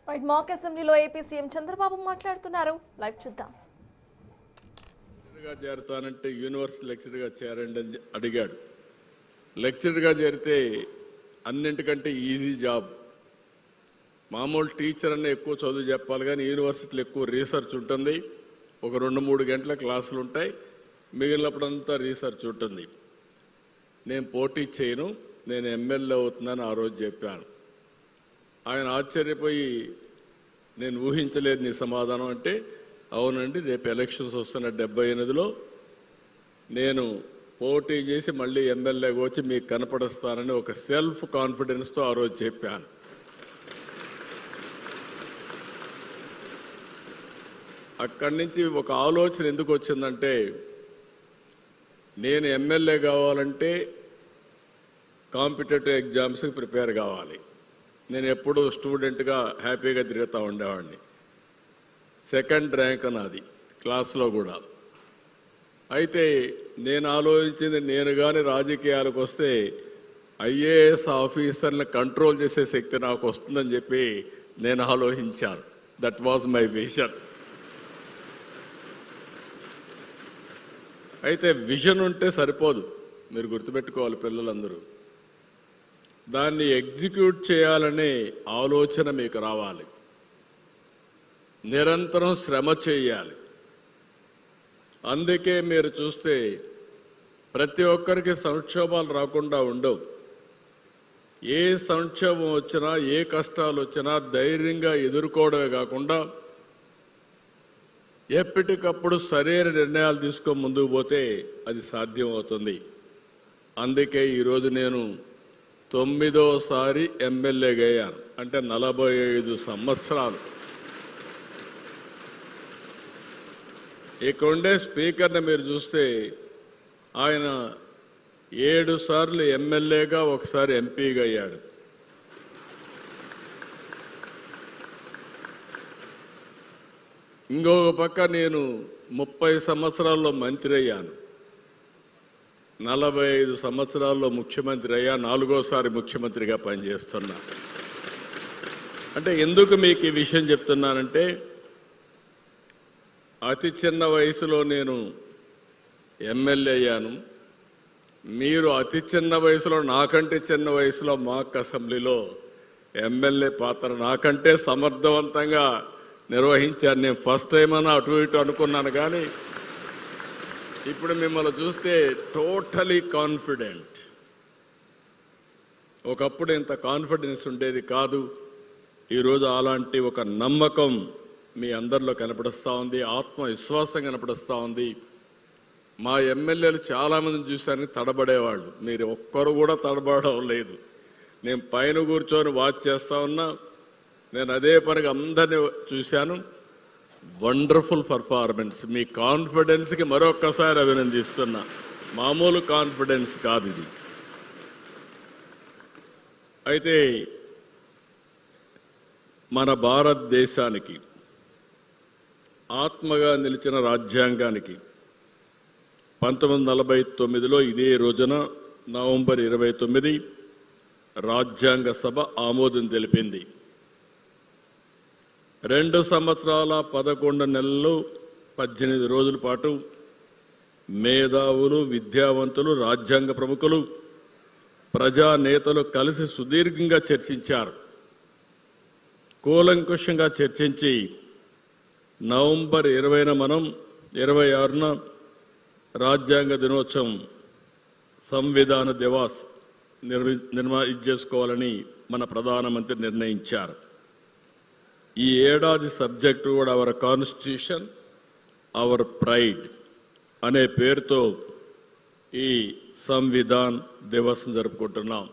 Right మాక్ అసెంబ్లీలో AP CM Chandrababu మాట్లాడుతున్నారు. Live చూద్దాం. చేరతానంటే యూనివర్సిటీ లెక్చరర్గా చేరండి అని అడిగాడు. లెక్చరర్గా చేరితే అన్నింటికంటే ఈజీ జాబ్. మామూలు టీచర్ అన్న ఎక్కువ చదువు చెప్పాలి, కానీ యూనివర్సిటీలో ఎక్కువ రీసెర్చ్ ఉంటుంది. ఒక 2-3 గంటల క్లాసులు ఉంటాయి, మిగిలినప్పుడంతా రీసెర్చ్ ఉంటుంది. నేను పోటీ చేయను, నేను ఎమ్మెల్యే అవుతున్నాను ఆ రోజు చెప్పాను. ఆయన ఆశ్చర్యపోయి, నేను ఊహించలేదు నీ సమాధానం అంటే, అవునండి రేపు ఎలక్షన్స్ వస్తున్న 78లో నేను పోటీ చేసి మళ్ళీ ఎమ్మెల్యేగా వచ్చి మీకు కనపడుస్తానని ఒక సెల్ఫ్ కాన్ఫిడెన్స్తో ఆ రోజు చెప్పాను. అక్కడి నుంచి ఒక ఆలోచన ఎందుకు వచ్చిందంటే, నేను ఎమ్మెల్యే కావాలంటే కాంపిటేటివ్ ఎగ్జామ్స్కి ప్రిపేర్ కావాలి. నేను ఎప్పుడూ స్టూడెంట్గా హ్యాపీగా తిరుగుతూ ఉండేవాడిని. సెకండ్ ర్యాంక్ నాది క్లాస్లో కూడా. అయితే నేను ఆలోచించింది, నేను కానీ రాజకీయాలకు వస్తే ఐఏఎస్ ఆఫీసర్ని కంట్రోల్ చేసే శక్తి నాకు వస్తుందని చెప్పి నేను ఆలోచించాను. That was my vision. అయితే విజన్ ఉంటే సరిపోదు, మీరు గుర్తుపెట్టుకోవాలి పిల్లలందరూ. దాన్ని ఎగ్జిక్యూట్ చేయాలనే ఆలోచన మీకు రావాలి. నిరంతరం శ్రమ చేయాలి. అందుకే మీరు చూస్తే ప్రతి ఒక్కరికి సంక్షోభాలు రాకుండా ఉండవు. ఏ సంక్షోభం వచ్చినా, ఏ కష్టాలు వచ్చినా ధైర్యంగా ఎదుర్కోవడమే కాకుండా ఎప్పటికప్పుడు సరైన నిర్ణయాలు తీసుకొని ముందుకు పోతే అది సాధ్యం అవుతుంది. అందుకే ఈరోజు నేను 9వసారి ఎమ్మెల్యేగా అయ్యాను. అంటే 45 సంవత్సరాలు. ఇక్కడుండే స్పీకర్ని మీరు చూస్తే ఆయన 7 సార్లు ఎమ్మెల్యేగా, ఒకసారి ఎంపీగా అయ్యాడు. ఇంకొక పక్క నేను 30 సంవత్సరాల్లో మంత్రి అయ్యాను. 45 సంవత్సరాల్లో ముఖ్యమంత్రి అయ్యా. 4వసారి ముఖ్యమంత్రిగా పనిచేస్తున్నా. అంటే ఎందుకు మీకు ఈ విషయం చెప్తున్నానంటే, అతి చిన్న వయసులో నేను ఎమ్మెల్యే అయ్యాను. మీరు అతి చిన్న వయసులో, నాకంటే చిన్న వయసులో మాక్ అసెంబ్లీలో ఎమ్మెల్యే పాత్ర నాకంటే సమర్థవంతంగా నిర్వహించాను. నేను ఫస్ట్ టైం అని అటు ఇటు అనుకున్నాను, కానీ ఇప్పుడు మిమ్మల్ని చూస్తే టోటలీ కాన్ఫిడెంట్. ఒకప్పుడు ఇంత కాన్ఫిడెన్స్ ఉండేది కాదు. ఈరోజు అలాంటి ఒక నమ్మకం మీ అందరిలో కనపడుస్తూ ఉంది, ఆత్మవిశ్వాసం కనపడుస్తూ ఉంది. మా ఎమ్మెల్యేలు చాలామందిని చూశాను తడబడేవాళ్ళు, మీరు ఒక్కరు కూడా తడబడడం లేదు. నేను పైన కూర్చొని వాచ్ చేస్తూ ఉన్నా, నేను అదే పనిగా అందరినీ చూశాను. Wonderful performance. మీ కాన్ఫిడెన్స్కి మరొక్కసారి అభినందిస్తున్నా. మామూలు కాన్ఫిడెన్స్ కాదు ఇది. అయితే మన భారతదేశానికి ఆత్మగా నిలిచిన రాజ్యాంగానికి 1949లో ఇదే రోజున నవంబర్ 29 రాజ్యాంగ సభ ఆమోదం తెలిపింది. 2 సంవత్సరాల 11 నెలలు 18 రోజుల పాటు మేధావులు, విద్యావంతులు, రాజ్యాంగ ప్రముఖులు, ప్రజానేతలు కలిసి సుదీర్ఘంగా చర్చించారు. కూలంకుషంగా చర్చించి నవంబర్ 20న మనం 26న రాజ్యాంగ దినోత్సవం, సంవిధాన దివాస్ చేసుకోవాలని మన ప్రధానమంత్రి నిర్ణయించారు. ఈ ఏడాది సబ్జెక్టు కూడా అవర్ కాన్స్టిట్యూషన్ అవర్ ప్రైడ్ అనే పేరుతో ఈ సంవిధాన్ దివస్ జరుపుకుంటున్నాం.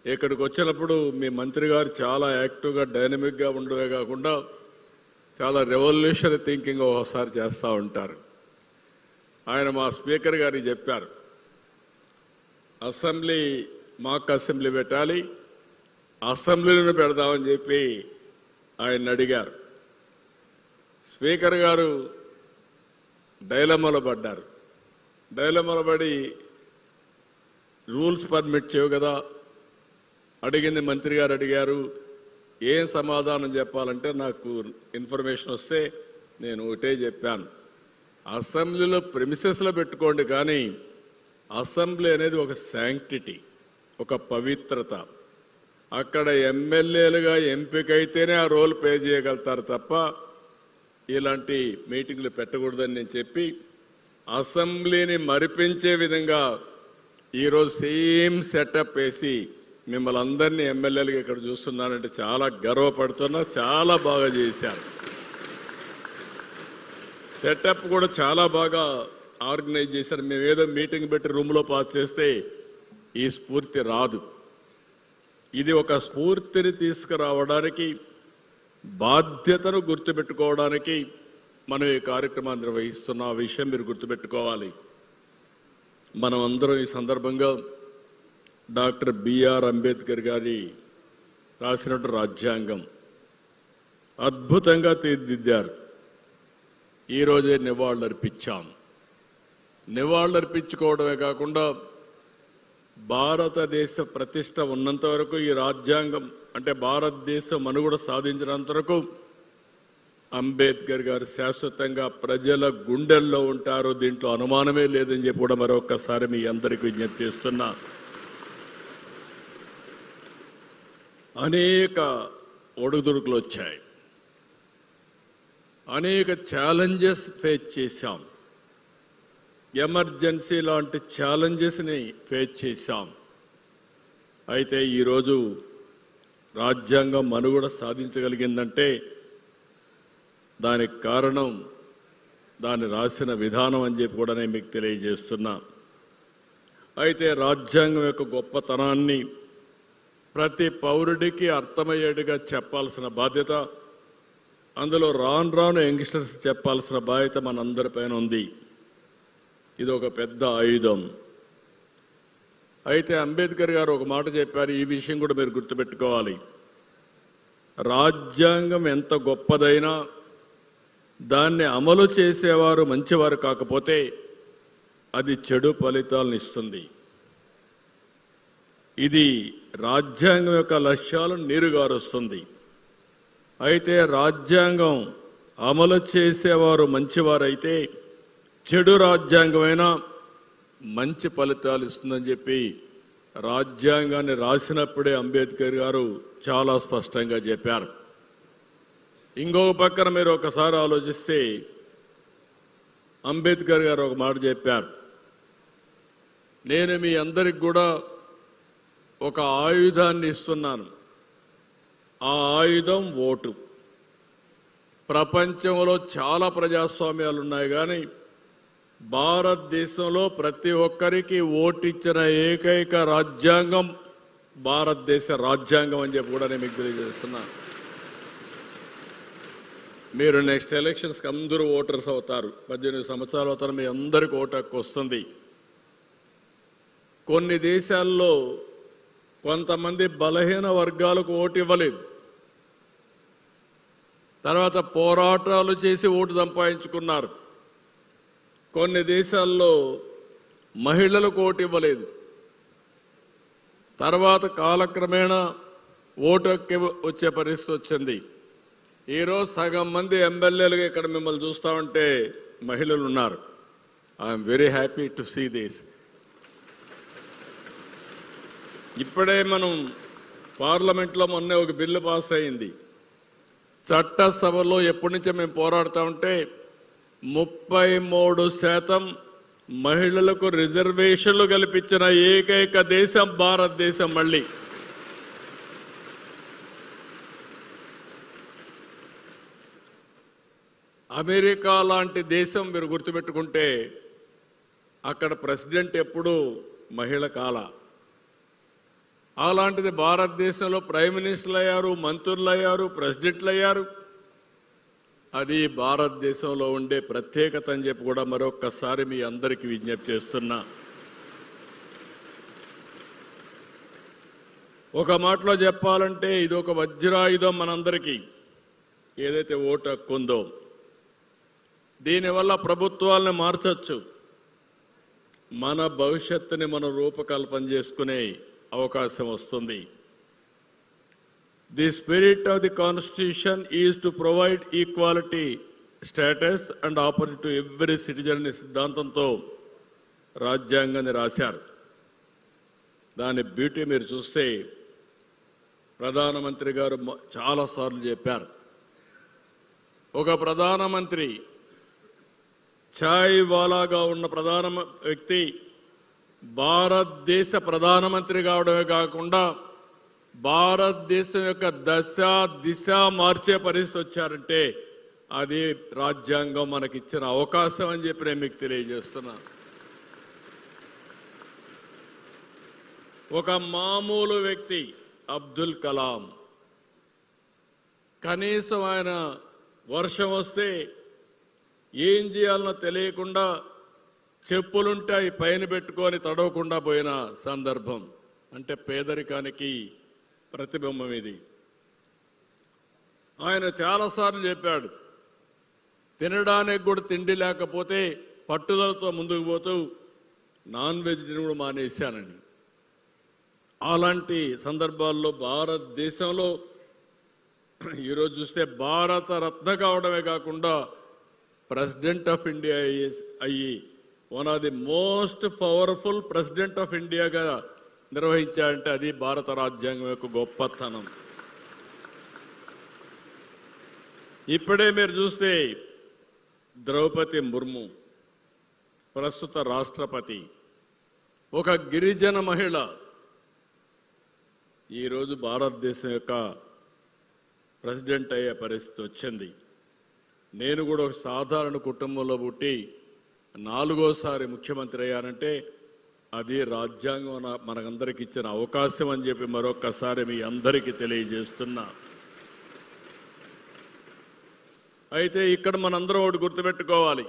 ఇక్కడికి వచ్చినప్పుడు మీ మంత్రి గారు చాలా యాక్టివ్గా, డైనమిక్గా ఉండడమే కాకుండా చాలా రెవల్యూషనరీ థింకింగ్ ఒకసారి చేస్తూ ఉంటారు. ఆయన మా స్పీకర్ గారికి చెప్పారు, అసెంబ్లీ మాక్ అసెంబ్లీ పెట్టాలి, అసెంబ్లీలను పెడదామని చెప్పి ఆయన అడిగారు. స్పీకర్ గారు డైలమాలో పడ్డారు. డైలమాలో పడి రూల్స్ పర్మిట్ చేయవు కదా, అడిగింది మంత్రి గారు అడిగారు, ఏం సమాధానం చెప్పాలంటే నాకు ఇన్ఫర్మేషన్ వస్తే నేను ఒకటే చెప్పాను, అసెంబ్లీలో ప్రెమిసెస్లో పెట్టుకోండి, కానీ అసెంబ్లీ అనేది ఒక శాంక్టిటీ, ఒక పవిత్రత. అక్కడ ఎమ్మెల్యేలుగా ఎంపికైతేనే ఆ రోల్ ప్లే చేయగలుగుతారు తప్ప ఇలాంటి మీటింగ్లు పెట్టకూడదని నేను చెప్పి అసెంబ్లీని మరిపించే విధంగా ఈరోజు సేమ్ సెటప్ వేసి మిమ్మల్ని అందరినీ ఎమ్మెల్యేలుగా ఇక్కడ చూస్తున్నానంటే చాలా గర్వపడుతున్నా. చాలా బాగా చేశారు. సెటప్ కూడా చాలా బాగా ఆర్గనైజ్ చేశారు. మేము ఏదో మీటింగ్ పెట్టి రూమ్లో పాస్ చేస్తే ఈ స్ఫూర్తి రాదు. ఇది ఒక స్ఫూర్తిని తీసుకురావడానికి, బాధ్యతను గుర్తుపెట్టుకోవడానికి మనం ఈ కార్యక్రమాన్ని నిర్వహిస్తున్న విషయం మీరు గుర్తుపెట్టుకోవాలి. మనం అందరం ఈ సందర్భంగా డాక్టర్ బిఆర్ అంబేద్కర్ గారి రాసినట్టు రాజ్యాంగం అద్భుతంగా తీర్చిదిద్దారు. ఈరోజే నివాళులర్పించాం. నివాళులర్పించుకోవడమే కాకుండా భారతదేశ ప్రతిష్ట ఉన్నంత వరకు ఈ రాజ్యాంగం అంటే భారతదేశం మనుగడ సాధించినంత వరకు అంబేద్కర్ గారు శాశ్వతంగా ప్రజల గుండెల్లో ఉంటారు. దీంట్లో అనుమానమే లేదని చెప్పి కూడా మరొకసారి మీ అందరికీ విజ్ఞప్తి చేస్తున్నా. అనేక ఒడుదుడుకులు వచ్చాయి, అనేక ఛాలెంజెస్ ఫేస్ చేశాం, ఎమర్జెన్సీ లాంటి ఛాలెంజెస్ని ఫేస్ చేశాం. అయితే ఈరోజు రాజ్యాంగం మనుగడ సాధించగలిగిందంటే దానికి కారణం దాన్ని రాసిన విధానం అని చెప్పి కూడా నేను మీకు తెలియజేస్తున్నా. అయితే రాజ్యాంగం యొక్క గొప్పతనాన్ని ప్రతి పౌరుడికి అర్థమయ్యేట్టుగా చెప్పాల్సిన బాధ్యత, అందులో రాను రాను యంగ్స్టర్స్ చెప్పాల్సిన బాధ్యత మనందరిపైన ఉంది. ఇది ఒక పెద్ద ఆయుధం. అయితే అంబేద్కర్ గారు ఒక మాట చెప్పారు, ఈ విషయం కూడా మీరు గుర్తుపెట్టుకోవాలి. రాజ్యాంగం ఎంత గొప్పదైనా దాన్ని అమలు చేసేవారు మంచివారు కాకపోతే అది చెడు ఫలితాలను ఇస్తుంది. ఇది రాజ్యాంగం యొక్క లక్ష్యాలను నీరుగారుస్తుంది. అయితే రాజ్యాంగం అమలు చేసేవారు మంచివారైతే చెడు రాజ్యాంగమైనా మంచి ఫలితాలు ఇస్తుందని చెప్పి రాజ్యాంగాన్ని రాసినప్పుడే అంబేద్కర్ గారు చాలా స్పష్టంగా చెప్పారు. ఇంకొక పక్కన మీరు ఒకసారి ఆలోచిస్తే అంబేద్కర్ గారు ఒక మాట చెప్పారు, నేను మీ అందరికి కూడా ఒక ఆయుధాన్ని ఇస్తున్నాను, ఆ ఆయుధం ఓటు. ప్రపంచంలో చాలా ప్రజాస్వామ్యాలు ఉన్నాయి, కానీ భారతదేశంలో ప్రతి ఒక్కరికి ఓటిచ్చిన ఏకైక రాజ్యాంగం భారతదేశ రాజ్యాంగం అని చెప్పి కూడా నేను మీకు తెలియజేస్తున్నాను. మీరు నెక్స్ట్ ఎలక్షన్స్కి అందరూ ఓటర్స్ అవుతారు. 18 సంవత్సరాల అవుతారు, మీ అందరికీ ఓటు హక్కు వస్తుంది. కొన్ని దేశాల్లో కొంతమంది బలహీన వర్గాలకు ఓటు ఇవ్వలేదు, తర్వాత పోరాటాలు చేసి ఓటు సంపాదించుకున్నారు. కొన్ని దేశాల్లో మహిళలకు ఓటు ఇవ్వలేదు, తర్వాత కాలక్రమేణా ఓటు హక్కు వచ్చే పరిస్థితి వచ్చింది. ఈరోజు సగం మంది ఎమ్మెల్యేలుగా ఇక్కడ మిమ్మల్ని చూస్తూ ఉంటే మహిళలు ఉన్నారు. I'm very happy to see this. ఇప్పుడే మనం పార్లమెంట్లో మొన్నే ఒక బిల్లు పాస్ అయింది. చట్టసభలో ఎప్పటి నుంచో మేము పోరాడుతూ ఉంటే 33% మహిళలకు రిజర్వేషన్లు కల్పించిన ఏకైక దేశం భారతదేశం. మళ్ళీ అమెరికా లాంటి దేశం మీరు గుర్తుపెట్టుకుంటే అక్కడ ప్రెసిడెంట్ ఎప్పుడూ మహిళ కాల. అలాంటిది భారతదేశంలో ప్రైమ్ మినిస్టర్లు అయ్యారు, మంత్రులు అయ్యారు, ప్రెసిడెంట్లు అయ్యారు. అది భారతదేశంలో ఉండే ప్రత్యేకత అని చెప్పి కూడా మరొక్కసారి మీ అందరికీ విజ్ఞప్తి చేస్తున్నా. ఒక మాటలో చెప్పాలంటే ఇది ఒక వజ్రాయుధం మనందరికీ. ఏదైతే ఓటు హక్కు ఉందో దీనివల్ల ప్రభుత్వాలను మార్చొచ్చు, మన భవిష్యత్తుని మనం రూపకల్పన చేసుకునే అవకాశం వస్తుంది. The spirit of the Constitution is to provide equality, status and opportunity to every citizen అనే సిద్ధాంతంతో రాజ్యాంగాన్ని రాశారు. దాని బ్యూటీ మీరు చూస్తే ప్రధానమంత్రి గారు చాలాసార్లు చెప్పారు. ఒక ప్రధానమంత్రి ఛాయ్ వాలాగా ఉన్న ప్రధాన వ్యక్తి భారతదేశ ప్రధానమంత్రి కావడమే కాకుండా భారతదేశం యొక్క దశ దిశ మార్చే పరిస్థితి వచ్చారంటే అది రాజ్యాంగం మనకిచ్చిన అవకాశం అని చెప్పి నేను మీకు తెలియజేస్తున్నాను. ఒక మామూలు వ్యక్తి అబ్దుల్ కలాం కనీసం ఆయన వర్షం వస్తే ఏం చేయాలనో తెలియకుండా చెప్పులుంటాయి పైన పెట్టుకొని తడవకుండా పోయిన సందర్భం. అంటే పేదరికానికి ప్రతిబింబం ఇది. ఆయన చాలాసార్లు చెప్పాడు, తినడానికి కూడా తిండి లేకపోతే పట్టుదలతో ముందుకు పోతూ నాన్ వెజ్ని కూడా మానేశానని. అలాంటి సందర్భాల్లో భారతదేశంలో ఈరోజు చూస్తే భారత రత్న కావడమే కాకుండా ప్రెసిడెంట్ ఆఫ్ ఇండియా అయ్యి one of the most powerful president of ఇండియాగా నిర్వహించారంటే అది భారత రాజ్యాంగం యొక్క గొప్పతనం. ఇప్పుడే మీరు చూస్తే ద్రౌపది ముర్ము ప్రస్తుత రాష్ట్రపతి ఒక గిరిజన మహిళ ఈరోజు భారతదేశం యొక్క ప్రెసిడెంట్ అయ్యే పరిస్థితి వచ్చింది. నేను కూడా ఒక సాధారణ కుటుంబంలో పుట్టి 4వసారి ముఖ్యమంత్రి అయ్యానంటే అది రాజ్యాంగం మనకందరికి ఇచ్చిన అవకాశం అని చెప్పి మరొక్కసారి మీ అందరికీ తెలియజేస్తున్నా. అయితే ఇక్కడ మనందరం ఒకటి గుర్తుపెట్టుకోవాలి,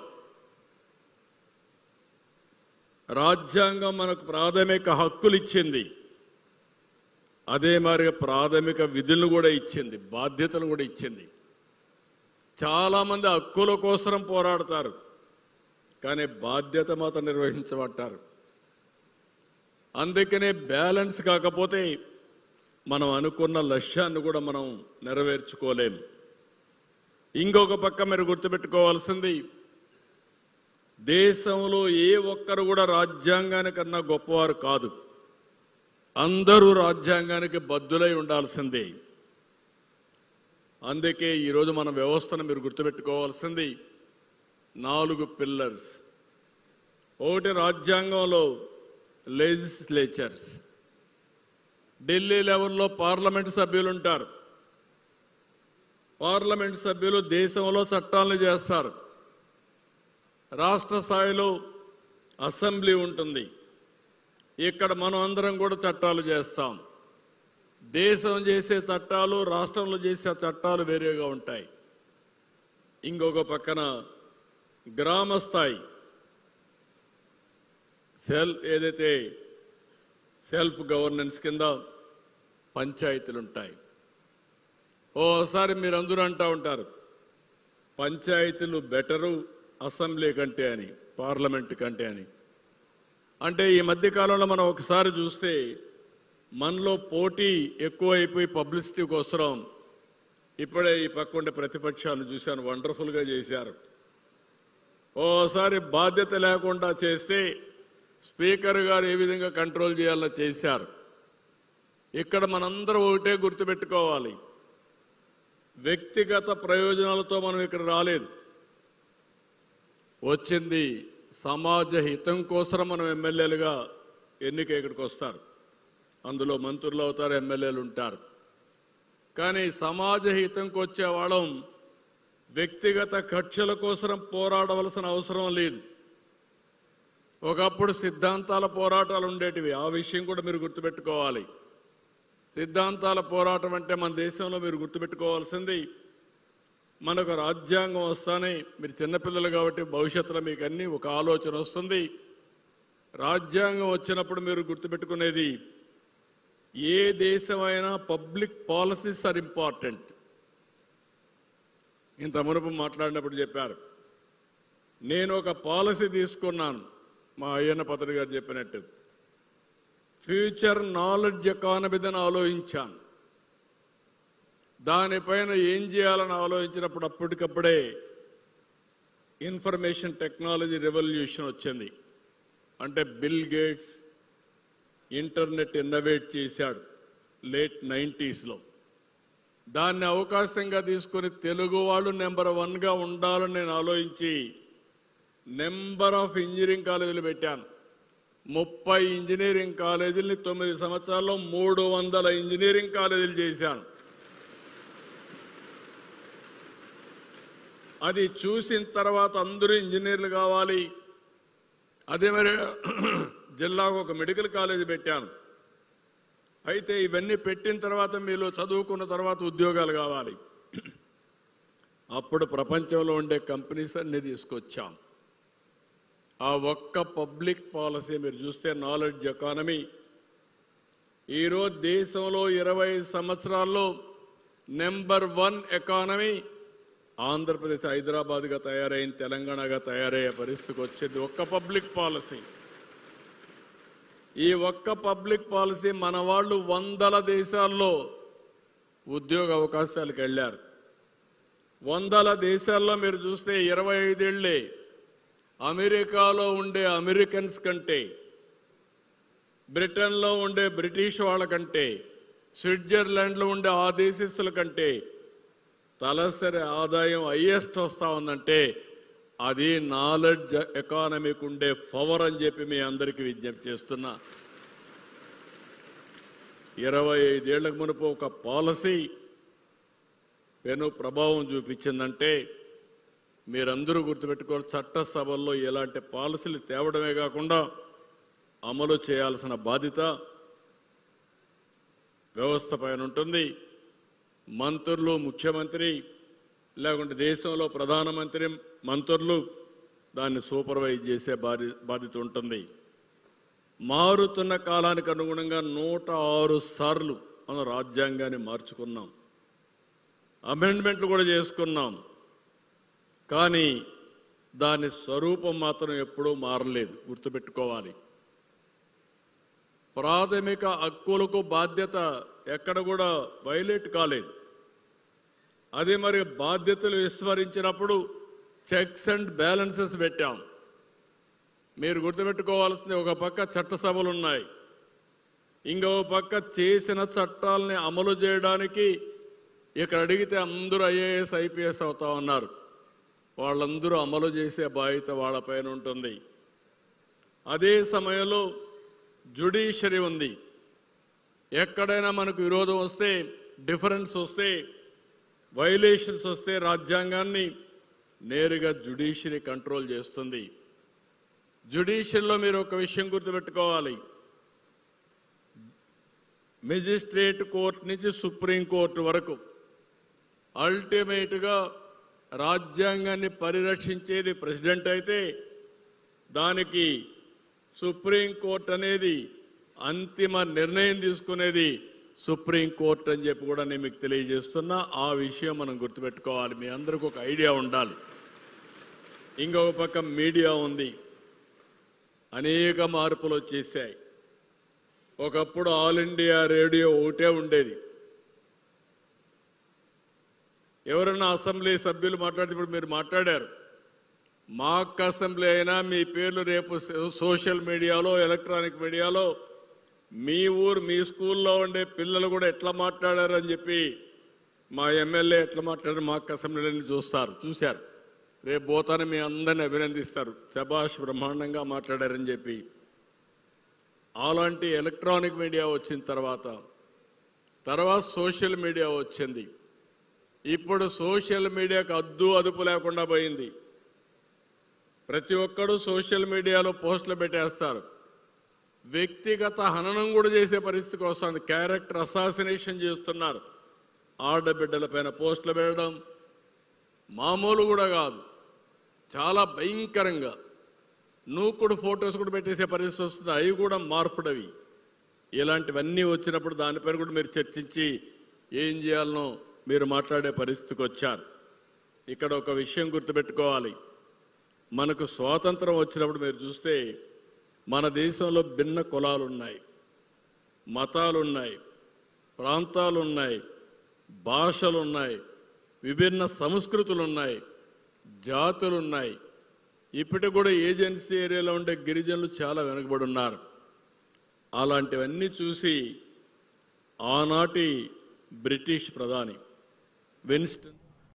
రాజ్యాంగం మనకు ప్రాథమిక హక్కులు ఇచ్చింది, అదే మరి ప్రాథమిక విధులను కూడా ఇచ్చింది, బాధ్యతలు కూడా ఇచ్చింది. చాలామంది హక్కుల కోసం పోరాడతారు కానీ బాధ్యత మాత్రం నిర్వహించమంటారు. అందుకనే బ్యాలెన్స్ కాకపోతే మనం అనుకున్న లక్ష్యాన్ని కూడా మనం నెరవేర్చుకోలేం. ఇంకొక పక్క మీరు గుర్తుపెట్టుకోవాల్సింది, దేశంలో ఏ ఒక్కరు కూడా రాజ్యాంగానికన్నా గొప్పవారు కాదు. అందరూ రాజ్యాంగానికి బద్దులై ఉండాల్సిందే. అందుకే ఈరోజు మన వ్యవస్థను మీరు గుర్తుపెట్టుకోవాల్సింది 4 పిల్లర్స్. ఒకటి రాజ్యాంగంలో లెజిస్లేచర్స్, ఢిల్లీ లెవెల్లో పార్లమెంట్ సభ్యులు ఉంటారు. పార్లమెంట్ సభ్యులు దేశంలో చట్టాలను చేస్తారు. రాష్ట్ర స్థాయిలో అసెంబ్లీ ఉంటుంది. ఇక్కడ మనం అందరం కూడా చట్టాలు చేస్తాం. దేశం చేసే చట్టాలు రాష్ట్రంలో చేసే చట్టాలు వేరేగా ఉంటాయి. ఇంకొక పక్కన గ్రామ స్థాయి ఏదైతే సెల్ఫ్ గవర్నెన్స్ కింద పంచాయతీలు ఉంటాయి. ఓసారి మీరు అందరూ అంటూ ఉంటారు పంచాయతీలు బెటరు అసెంబ్లీ కంటే అని, పార్లమెంట్ కంటే అని. అంటే ఈ మధ్యకాలంలో మనం ఒకసారి చూస్తే మనలో పోటీ ఎక్కువైపోయి పబ్లిసిటీ కోసం ఇప్పుడే ఈ పక్కుండే ప్రతిపక్షాలను చూశాను, వండర్ఫుల్గా చేశారు. ఓసారి బాధ్యత లేకుండా చేస్తే స్పీకర్ గారు ఏ విధంగా కంట్రోల్ చేయాలో చేశారు. ఇక్కడ మనందరం ఒకటే గుర్తుపెట్టుకోవాలి, వ్యక్తిగత ప్రయోజనాలతో మనం ఇక్కడ రాలేదు. వచ్చింది సమాజ హితం కోసం మనం ఎమ్మెల్యేలుగా ఎన్నిక ఇక్కడికి వస్తారు. అందులో మంత్రులు అవుతారు, ఎమ్మెల్యేలు ఉంటారు. కానీ సమాజ హితంకి వచ్చే వాళ్ళం వ్యక్తిగత కక్షల కోసం పోరాడవలసిన అవసరం లేదు. ఒకప్పుడు సిద్ధాంతాల పోరాటాలు ఉండేటివి, ఆ విషయం కూడా మీరు గుర్తుపెట్టుకోవాలి. సిద్ధాంతాల పోరాటం అంటే మన దేశంలో మీరు గుర్తుపెట్టుకోవాల్సింది, మనకు రాజ్యాంగం వస్తానే, మీరు చిన్నపిల్లలు కాబట్టి భవిష్యత్తులో మీకు అన్నీ ఒక ఆలోచన వస్తుంది. రాజ్యాంగం వచ్చినప్పుడు మీరు గుర్తుపెట్టుకునేది, ఏ దేశమైనా పబ్లిక్ పాలసీస్ ఆర్ ఇంపార్టెంట్. ఇంత మునుపు మాట్లాడినప్పుడు చెప్పారు, నేను ఒక పాలసీ తీసుకున్నాను, మా అయ్యన్న పత్రి గారు చెప్పినట్టు ఫ్యూచర్ నాలెడ్జ్ ఎకానమీని ఆలోచించాను. దానిపైన ఏం చేయాలని ఆలోచించినప్పుడు అప్పటికప్పుడే ఇన్ఫర్మేషన్ టెక్నాలజీ రెవల్యూషన్ వచ్చింది. అంటే బిల్ గేట్స్ ఇంటర్నెట్ ఇన్నోవేట్ చేశాడు లేట్ 90s. దాన్ని అవకాశంగా తీసుకొని తెలుగు వాళ్ళు నెంబర్ 1గా ఉండాలని నేను ఆలోచించి నెంబర్ ఆఫ్ ఇంజనీరింగ్ కాలేజీలు పెట్టాను. 30 ఇంజనీరింగ్ కాలేజీలని 9 సంవత్సరాల్లో 300 ఇంజనీరింగ్ కాలేజీలు చేశాను. అది చూసిన తర్వాత అందరూ ఇంజనీర్లు కావాలి. అదే మరి జిల్లాకు ఒక మెడికల్ కాలేజీ పెట్టాను. అయితే ఇవన్నీ పెట్టిన తర్వాత మీలో చదువుకున్న తర్వాత ఉద్యోగాలు కావాలి. అప్పుడు ప్రపంచంలో ఉండే కంపెనీస్ అన్ని తీసుకొచ్చాం. ఆ ఒక్క పబ్లిక్ పాలసీ మీరు చూస్తే నాలెడ్జ్ ఎకానమీ ఈరోజు దేశంలో 20 సంవత్సరాల్లో నెంబర్ 1 ఎకానమీ ఆంధ్రప్రదేశ్ హైదరాబాద్గా తయారైంది, తెలంగాణగా తయారయ్యే పరిస్థితికి వచ్చింది ఒక్క పబ్లిక్ పాలసీ. ఈ ఒక్క పబ్లిక్ పాలసీ మన వాళ్ళు 100 దేశాల్లో ఉద్యోగ అవకాశాలకు వెళ్ళారు. 100 దేశాల్లో మీరు చూస్తే 25 ఏళ్లే అమెరికాలో ఉండే అమెరికన్స్ కంటే, బ్రిటన్లో ఉండే బ్రిటిష్ వాళ్ళ కంటే, స్విట్జర్లాండ్లో ఉండే ఆ దేశస్తుల కంటే తలసరి ఆదాయం హైయెస్ట్ వస్తూ ఉందంటే అది నాలెడ్జ్ ఎకానమీకి ఉండే పవర్ అని చెప్పి మీ అందరికీ విజ్ఞప్తి చేస్తున్నా. 25 ఏళ్లకు మునుపు ఒక పాలసీ పెను ప్రభావం చూపించిందంటే మీరందరూ గుర్తుపెట్టుకోవాలి. చట్టసభల్లో ఇలాంటి పాలసీలు తేవడమే కాకుండా అమలు చేయాల్సిన బాధ్యత వ్యవస్థ పైన ఉంటుంది. మంత్రులు, ముఖ్యమంత్రి, లేకుంటే దేశంలో ప్రధానమంత్రి, మంత్రులు దాన్ని సూపర్వైజ్ చేసే బాధ్యత ఉంటుంది. మారుతున్న కాలానికి అనుగుణంగా 106 సార్లు మనం రాజ్యాంగాన్ని మార్చుకున్నాం, అమెండ్మెంట్లు కూడా చేసుకున్నాం. కానీ దాని స్వరూపం మాత్రం ఎప్పుడూ మారలేదు, గుర్తుపెట్టుకోవాలి. ప్రాథమిక హక్కులకు బాధ్యత ఎక్కడ కూడా వైలేట్ కాలేదు. అదే మరి బాధ్యతలు విస్మరించినప్పుడు చెక్స్ అండ్ బ్యాలెన్సెస్ పెట్టాం. మీరు గుర్తుపెట్టుకోవాల్సింది, ఒక పక్క చట్టసభలు ఉన్నాయి, ఇంకో పక్క చేసిన చట్టాలని అమలు చేయడానికి ఇక్కడ అడిగితే అందరూ ఐఏఎస్ ఐపీఎస్ అవుతా ఉన్నారు. వాళ్ళందరూ అమలు చేసే బాధ్యత వాళ్ళపైన ఉంటుంది. అదే సమయంలో జ్యుడిషియరీ ఉంది. ఎక్కడైనా మనకు విరోధం వస్తే, డిఫరెన్స్ వస్తే, వైలేషన్స్ వస్తే రాజ్యాంగాన్ని నేరుగా జ్యుడిషియరీ కంట్రోల్ చేస్తుంది. జ్యుడిషియరీలో మీరు ఒక విషయం గుర్తుపెట్టుకోవాలి. మెజిస్ట్రేట్ కోర్టు నుంచి సుప్రీంకోర్టు వరకు అల్టిమేట్గా రాజ్యాంగాన్ని పరిరక్షించేది ప్రెసిడెంట్ అయితే, దానికి సుప్రీంకోర్టు అనేది అంతిమ నిర్ణయం తీసుకునేది సుప్రీంకోర్టు అని చెప్పి కూడా నేను మీకు తెలియజేస్తున్నా. ఆ విషయం మనం గుర్తుపెట్టుకోవాలి, మీ అందరికీ ఒక ఐడియా ఉండాలి. ఇంకొక పక్క మీడియా ఉంది, అనేక మార్పులు వచ్చేసాయి. ఒకప్పుడు ఆల్ ఇండియా రేడియో ఒకటే ఉండేది. ఎవరైనా అసెంబ్లీ సభ్యులు మాట్లాడితే, ఇప్పుడు మీరు మాట్లాడారు, మాక్ అసెంబ్లీ అయినా మీ పేర్లు రేపు సోషల్ మీడియాలో, ఎలక్ట్రానిక్ మీడియాలో మీ ఊరు, మీ స్కూల్లో ఉండే పిల్లలు కూడా ఎట్లా మాట్లాడారు అని చెప్పి, మా ఎమ్మెల్యే ఎట్లా మాట్లాడారు మాక్ అసెంబ్లీని చూశారు. రేపు పోతానే మీ అందరిని అభినందిస్తారు, శభాష్ బ్రహ్మాండంగా మాట్లాడారని చెప్పి. అలాంటి ఎలక్ట్రానిక్ మీడియా వచ్చిన తర్వాత సోషల్ మీడియా వచ్చింది. ఇప్పుడు సోషల్ మీడియాకు అదుపు లేకుండా పోయింది. ప్రతి ఒక్కరూ సోషల్ మీడియాలో పోస్టులు పెట్టేస్తారు. వ్యక్తిగత హననం కూడా చేసే పరిస్థితికి వస్తుంది. క్యారెక్టర్ అసాసినేషన్ చేస్తున్నారు. ఆడబిడ్డలపైన పోస్టులు పెట్టడం మామూలు కూడా కాదు, చాలా భయంకరంగా నూకుడు ఫొటోస్ కూడా పెట్టేసే పరిస్థితి వస్తుంది. అవి కూడా మార్పుడవి. ఇలాంటివన్నీ వచ్చినప్పుడు దానిపైన కూడా మీరు చర్చించి ఏం చేయాలనో మీరు మాట్లాడే పరిస్థితికి వచ్చారు. ఇక్కడ ఒక విషయం గుర్తుపెట్టుకోవాలి, మనకు స్వాతంత్రం వచ్చినప్పుడు మీరు చూస్తే మన దేశంలో భిన్న కులాలు ఉన్నాయి, మతాలు ఉన్నాయి, ప్రాంతాలు ఉన్నాయి, భాషలు ఉన్నాయి, విభిన్న సంస్కృతులు ఉన్నాయి, జాతులు ఉన్నాయి. ఇప్పటికి కూడా ఏజెన్సీ ఏరియాలో ఉండే గిరిజనులు చాలా వెనుకబడి ఉన్నారు. అలాంటివన్నీ చూసి ఆనాటి బ్రిటిష్ ప్రధాని విన్స్టన్